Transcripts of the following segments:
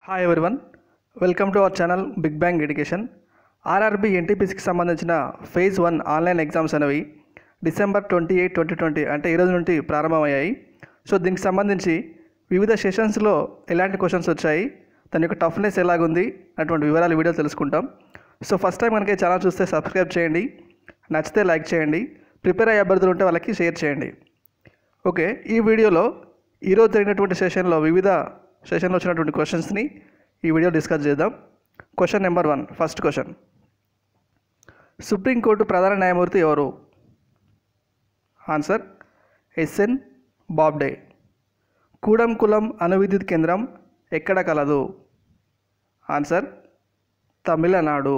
Hi everyone, welcome to our channel Big Bang Education. RRB ఎన్టీపీసీకి సంబంధించిన phase 1 online exams అనేవి December 28, 2020 అంటే ఈరోజు నుండి ప్రారంభమయ్యాయి. సో దీనికి సంబంధించి వివిధ సెషన్స్లో ఎలాంటి క్వశ్చన్స్ వచ్చాయి, దాని యొక్క టఫ్నెస్ ఎలాగుంది అటువంటి వివరాలు వీడియో తెలుసుకుంటాం. సో ఫస్ట్ టైం కనుక ఛానల్ చూస్తే సబ్స్క్రైబ్ చేయండి, నచ్చితే లైక్ చేయండి, ప్రిపేర్ అయ్యే అభ్యర్థులు ఉంటే వాళ్ళకి షేర్ చేయండి. ఓకే, ఈ వీడియోలో ఈరోజు జరిగినటువంటి సెషన్లో వివిధ సెషన్లో వచ్చినటువంటి క్వశ్చన్స్ని ఈ వీడియో డిస్కస్ చేద్దాం. Question number 1, first question. Supreme court ప్రధాన న్యాయమూర్తి ఎవరు? Answer S N Bobde. కూడంకులం అణువిద్యుత్ కేంద్రం ఎక్కడ కలదు? Answer Tamil Nadu.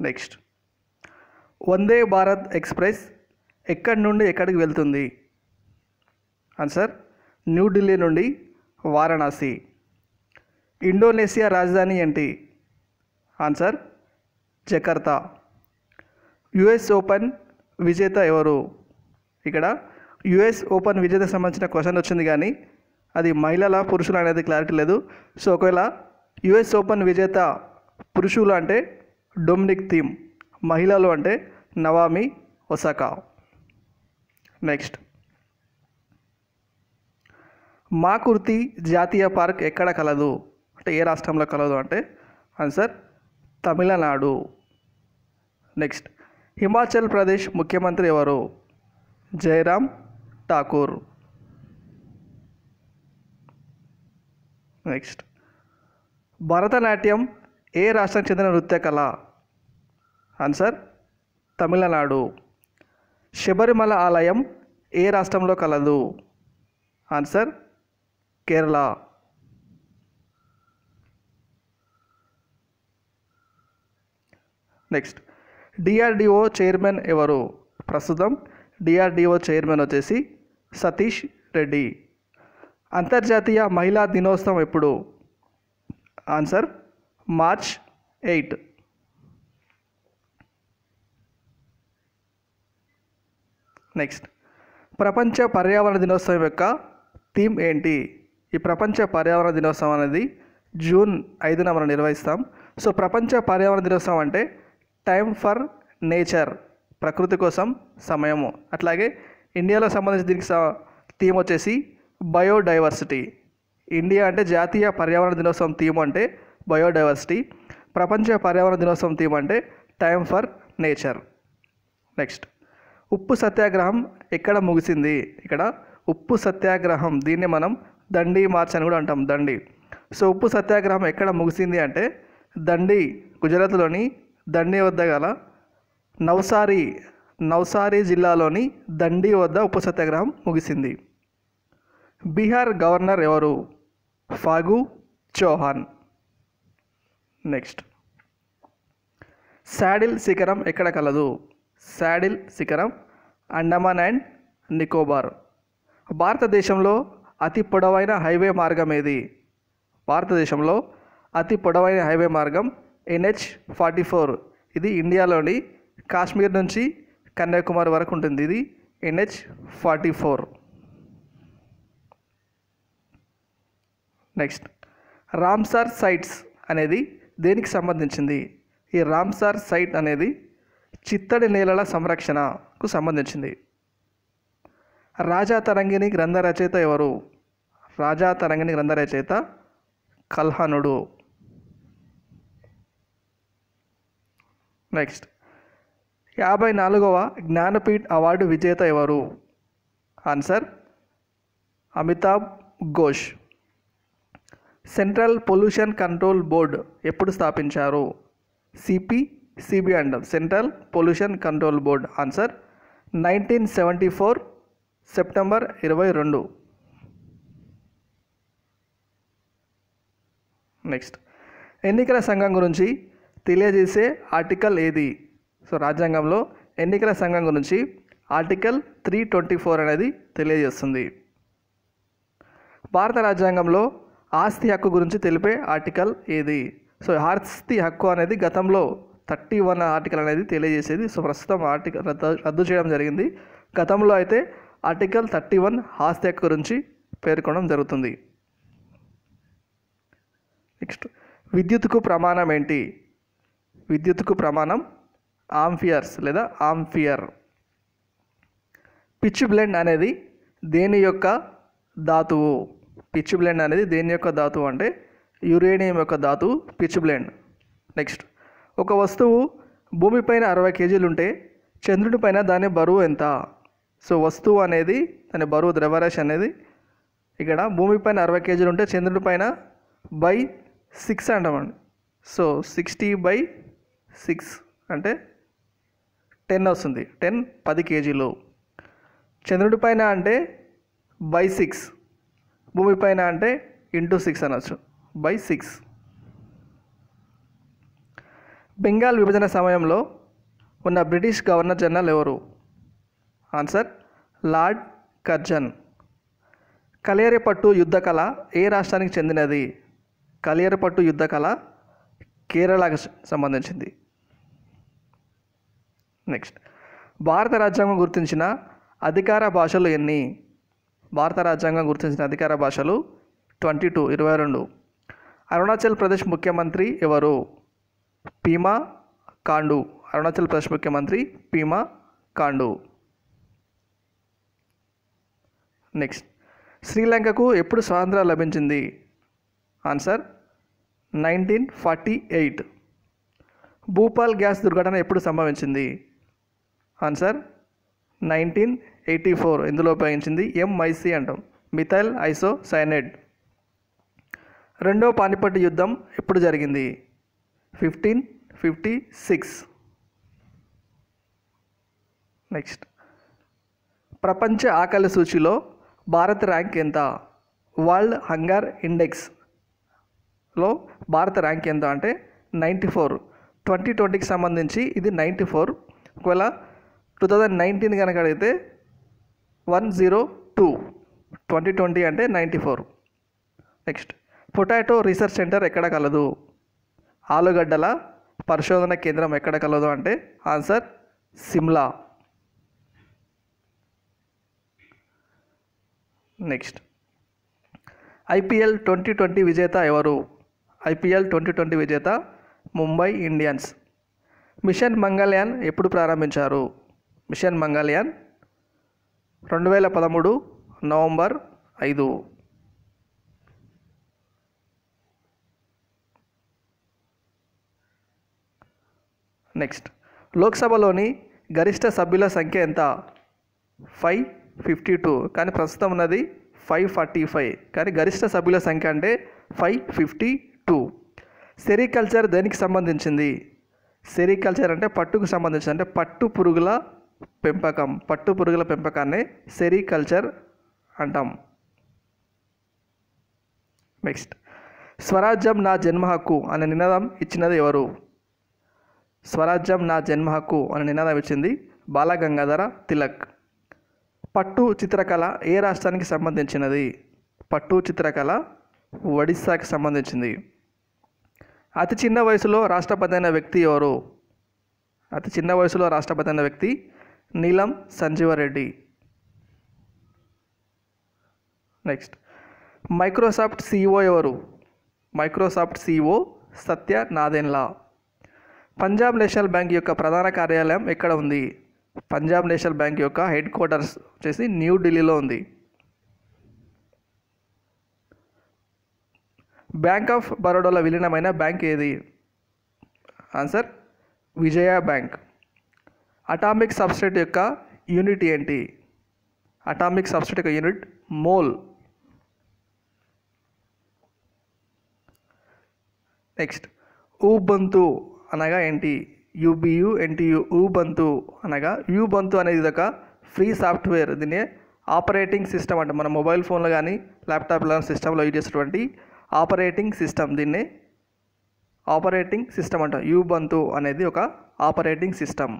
Next, Vande Bharat express ఎక్కడి నుండి ఎక్కడికి వెళ్తుంది? ఆన్సర్ న్యూఢిల్లీ నుండి వారణాసి. ఇండోనేషియా రాజధాని ఏంటి? Answer Jakarta. యుఎస్ ఓపెన్ విజేత ఎవరు? ఇక్కడ యుఎస్ ఓపెన్ విజేతకు సంబంధించిన క్వశ్చన్ వచ్చింది, కానీ అది మహిళల పురుషులు అనేది క్లారిటీ లేదు. సో ఒకవేళ యుఎస్ ఓపెన్ విజేత పురుషులు అంటే డొమినిక్ థీమ్, మహిళలు అంటే నవామి ఒసాకా. నెక్స్ట్, మాకుర్తి జాతీయ పార్క్ ఎక్కడ కలదు అంటే ఏ రాష్ట్రంలో కలదు అంటే ఆన్సర్ తమిళనాడు. నెక్స్ట్, హిమాచల్ ప్రదేశ్ ముఖ్యమంత్రి ఎవరు? జయరామ్ ఠాకూర్. నెక్స్ట్, భరతనాట్యం ఏ రాష్ట్రానికి చెందిన నృత్య కళ? ఆన్సర్ తమిళనాడు. శబరిమల ఆలయం ఏ రాష్ట్రంలో కలదు? Answer Kerala. Next, DRDO chairman ఎవరు? ప్రస్తుతం డిఆర్డిఓ చైర్మన్ వచ్చేసి సతీష్ రెడ్డి. అంతర్జాతీయ మహిళా దినోత్సవం ఎప్పుడు? Answer March 8. నెక్స్ట్, ప్రపంచ పర్యావరణ దినోత్సవం యొక్క థీమ్ ఏంటి? ఈ ప్రపంచ పర్యావరణ దినోత్సవం అనేది జూన్ 5న మనం నిర్వహిస్తాం. సో ప్రపంచ పర్యావరణ దినోత్సవం అంటే టైమ్ ఫర్ నేచర్, ప్రకృతి కోసం సమయము. అట్లాగే ఇండియాలో సంబంధించి దీనికి థీమ్ వచ్చేసి బయోడైవర్సిటీ. ఇండియా అంటే జాతీయ పర్యావరణ దినోత్సవం థీమ్ అంటే బయోడైవర్సిటీ, ప్రపంచ పర్యావరణ దినోత్సవం థీమ్ అంటే టైమ్ ఫర్ నేచర్. నెక్స్ట్, ఉప్పు సత్యాగ్రహం ఎక్కడ ముగిసింది? ఇక్కడ ఉప్పు సత్యాగ్రహం, దీన్ని మనం దండి మార్చ్ అని కూడా అంటాం, దండి. సో ఉప్పు సత్యాగ్రహం ఎక్కడ ముగిసింది అంటే దండి, గుజరాత్లోని దండి వద్ద గల నవ్సారీ జిల్లాలోని దండి వద్ద ఉప్పు సత్యాగ్రహం ముగిసింది. బీహార్ గవర్నర్ ఎవరు? ఫాగు చౌహాన్. నెక్స్ట్, శాడిల్ శిఖరం ఎక్కడ కలదు? శాడిల్ శిఖరం అండమాన్ అండ్ నికోబార్. భారతదేశంలో అతి పొడవైన హైవే మార్గం ఏది? భారతదేశంలో అతి పొడవైన హైవే మార్గం NH-44. ఇది ఇండియాలోని కాశ్మీర్ నుంచి కన్యాకుమారి వరకు ఉంటుంది. ఇది NH-44. నెక్స్ట్, రామ్సార్ సైట్స్ అనేది దేనికి సంబంధించింది? ఈ రామ్సార్ సైట్ అనేది చిత్తడి నేలల సంరక్షణకు సంబంధించింది. రాజా తరంగిణి గ్రంథ రచయిత ఎవరు? రాజా తరంగిణి గ్రంథ రచయిత కల్హనుడు. నెక్స్ట్, 54వ జ్ఞానపీఠ్ అవార్డు విజేత ఎవరు? Answer Amitabh Ghosh. Central pollution control board ఎప్పుడు స్థాపించారు? సిబి అంటాం, central pollution control board. Answer 1974 September 22. Next, ఎన్నికల సంఘం గురించి తెలియజేసే ఆర్టికల్ ఏది? సో రాజ్యాంగంలో ఎన్నికల సంఘం గురించి ఆర్టికల్ 324 అనేది తెలియజేస్తుంది. భారత రాజ్యాంగంలో ఆస్తి హక్కు గురించి తెలిపే ఆర్టికల్ ఏది? సో ఆస్తి హక్కు అనేది గతంలో 31 ఆర్టికల్ అనేది తెలియజేసేది. సో ప్రస్తుతం ఆర్టికల్ రద్దు చేయడం జరిగింది. గతంలో అయితే ఆర్టికల్ 31 ఆస్తి హక్కు గురించి పేర్కొనడం జరుగుతుంది. నెక్స్ట్, విద్యుత్కు ప్రమాణం ఏంటి? విద్యుత్కు ప్రమాణం ఆంపియర్స్ లేదా ఆంపియర్. పిచ్ బ్లెండ్ అనేది దేని యొక్క ధాతువు? పిచ్ బ్లెండ్ అనేది దేని యొక్క ధాతువు అంటే యురేనియం యొక్క ధాతువు పిచ్ బ్లెండ్. నెక్స్ట్, ఒక వస్తువు భూమిపైన 60 కేజీలు ఉంటే చంద్రుడి పైన దాని బరువు ఎంత? సో వస్తువు అనేది దాని బరువు ద్రవ్యరాశి అనేది ఇక్కడ భూమిపైన 60 కేజీలు ఉంటే చంద్రుడి పైన బై 6 అంటామండి. సో 60/6 అంటే 10 వస్తుంది. 10 కేజీలు. చంద్రుడి పైన అంటే బై 6, భూమిపైన అంటే ఇంటూ 6 అనొచ్చు, బై 6. బెంగాల్ విభజన సమయంలో ఉన్న బ్రిటిష్ గవర్నర్ జనరల్ ఎవరు? Answer lord Curzon. కలియరిపట్టు యుద్ధ కళ ఏ రాష్ట్రానికి చెందినది? కలియరిపట్టు యుద్ధ కళ కేరళకు సంబంధించింది. నెక్స్ట్, భారత రాజ్యాంగం గుర్తించిన అధికార భాషలు ఎన్ని? భారత రాజ్యాంగం గుర్తించిన అధికార భాషలు 22. అరుణాచల్ ప్రదేశ్ ముఖ్యమంత్రి ఎవరు? పీమా ఖాండు. అరుణాచల్ ప్రదేశ్ ముఖ్యమంత్రి పీమా ఖాండు. నెక్స్ట్, శ్రీలంకకు ఎప్పుడు స్వాతంత్రం లభించింది? ఆన్సర్ 1948. భూపాల్ గ్యాస్ దుర్ఘటన ఎప్పుడు సంభవించింది? ఆన్సర్ 1984. ఇందులో ఉపయోగించింది MIC అంటాం, మిథైల్ ఐసోసైనైడ్. రెండో పానిపట్టు యుద్ధం ఎప్పుడు జరిగింది? 1556. నెక్స్ట్, ప్రపంచ ఆకలి సూచిలో భారత్ ర్యాంక్ ఎంత? వరల్డ్ హంగర్ ఇండెక్స్లో భారత ర్యాంక్ ఎంత అంటే 94. 2020కి సంబంధించి ఇది 94. ఒకవేళ 2019 కనుక అడిగితే 102. 2020 అంటే 94. నెక్స్ట్, పొటాటో రీసెర్చ్ సెంటర్ ఎక్కడ కలదు? ఆలుగడ్డల పరిశోధన కేంద్రం ఎక్కడ కలదు అంటే ఆన్సర్ సిమ్లా. నెక్స్ట్, IPL 2020 విజేత ఎవరు? IPL 2020 విజేత ముంబై ఇండియన్స్. మిషన్ మంగళయాన్ ఎప్పుడు ప్రారంభించారు? Mission Mangalyaan 2013 November 5. నెక్స్ట్, లోక్సభలోని గరిష్ట సభ్యుల సంఖ్య ఎంత? 552. కానీ ప్రస్తుతం ఉన్నది 545. కానీ గరిష్ట సభ్యుల సంఖ్య అంటే 552. సెరికల్చర్ దేనికి సంబంధించింది? సెరికల్చర్ అంటే పట్టుకు సంబంధించింది, అంటే పట్టు పురుగుల పెంపకం. పట్టు పురుగుల పెంపకాన్ని సెరికల్చర్ అంటాం. నెక్స్ట్, స్వరాజ్యం నా జన్మ హక్కు అనే నినాదం ఇచ్చినది ఎవరు? స్వరాజ్యం నా జన్మ హక్కు అనే నినాదం ఇచ్చింది బాలగంగాధర తిలక్. పట్టు చిత్రకళ ఏ రాష్ట్రానికి సంబంధించినది? పట్టు చిత్రకళ ఒడిస్సాకి సంబంధించింది. అతి చిన్న వయసులో రాష్ట్రపతి అయిన వ్యక్తి ఎవరు? అతి చిన్న వయసులో రాష్ట్రపతి అయిన వ్యక్తి నీలం సంజీవరెడ్డి. నెక్స్ట్, మైక్రోసాఫ్ట్ CEO ఎవరు? మైక్రోసాఫ్ట్ CEO సత్య నాదెన్లా. పంజాబ్ నేషనల్ బ్యాంక్ యొక్క ప్రధాన కార్యాలయం ఎక్కడ ఉంది? పంజాబ్ నేషనల్ బ్యాంక్ యొక్క హెడ్ క్వార్టర్స్ వచ్చేసి న్యూఢిల్లీలో ఉంది. బ్యాంక్ ఆఫ్ బరోడాలో విలీనమైన బ్యాంక్ ఏది? ఆన్సర్ విజయ బ్యాంక్. అటామిక్ సబ్స్ట్రేట్ యొక్క యూనిట్ ఏంటి? అటామిక్ సబ్స్ట్రేట్ యొక్క యూనిట్ మోల్. నెక్స్ట్, ఉబంటు అనగా ఏంటి? UBUNTU ఉబంటు అనగా ఉబంటు అనేది ఒక ఫ్రీ సాఫ్ట్వేర్. దీన్ని ఆపరేటింగ్ సిస్టమ్ అంటే మన మొబైల్ ఫోన్లో కానీ ల్యాప్టాప్లో సిస్టంలో యూజ్ చేసేటువంటి ఆపరేటింగ్ సిస్టమ్. దీన్ని ఆపరేటింగ్ సిస్టమ్ అంట. ఉబంటు అనేది ఒక ఆపరేటింగ్ సిస్టమ్.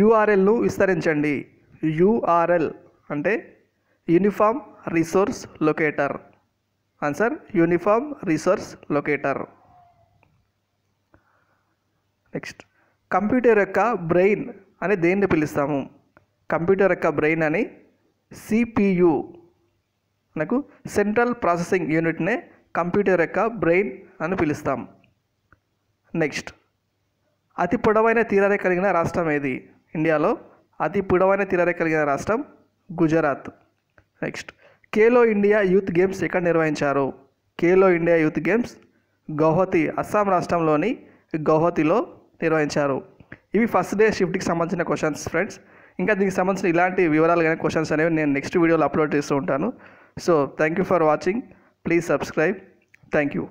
URLను విస్తరించండి. URL అంటే uniform resource locator. Answer uniform resource locator. Next, computer యొక్క బ్రెయిన్ అని దేన్ని పిలుస్తాము? కంప్యూటర్ యొక్క బ్రెయిన్ అని CPU నాకు సెంట్రల్ ప్రాసెసింగ్ యూనిట్నే కంప్యూటర్ యొక్క బ్రెయిన్ అని పిలుస్తాం. నెక్స్ట్, అతి పొడవైన తీరరేఖ కలిగిన రాష్ట్రం ఏది? ఇండియాలో అతి పొడవైన తీరరేఖ కలిగిన రాష్ట్రం Gujarat. Next, Khelo India youth games ఎక్కడ నిర్వహించారు? Khelo India youth games Guwahati, Assam రాష్ట్రంలోని గౌహతిలో నిర్వహించారు. ఇవి ఫస్ట్ డే షిఫ్ట్కి సంబంధించిన క్వశ్చన్స్ ఫ్రెండ్స్. ఇంకా దీనికి సంబంధించిన ఇలాంటి వివరాలు కానీ క్వశ్చన్స్ అనేవి నేను నెక్స్ట్ వీడియోలో అప్లోడ్ చేస్తూ ఉంటాను. So thank you for watching. Please subscribe. Thank you.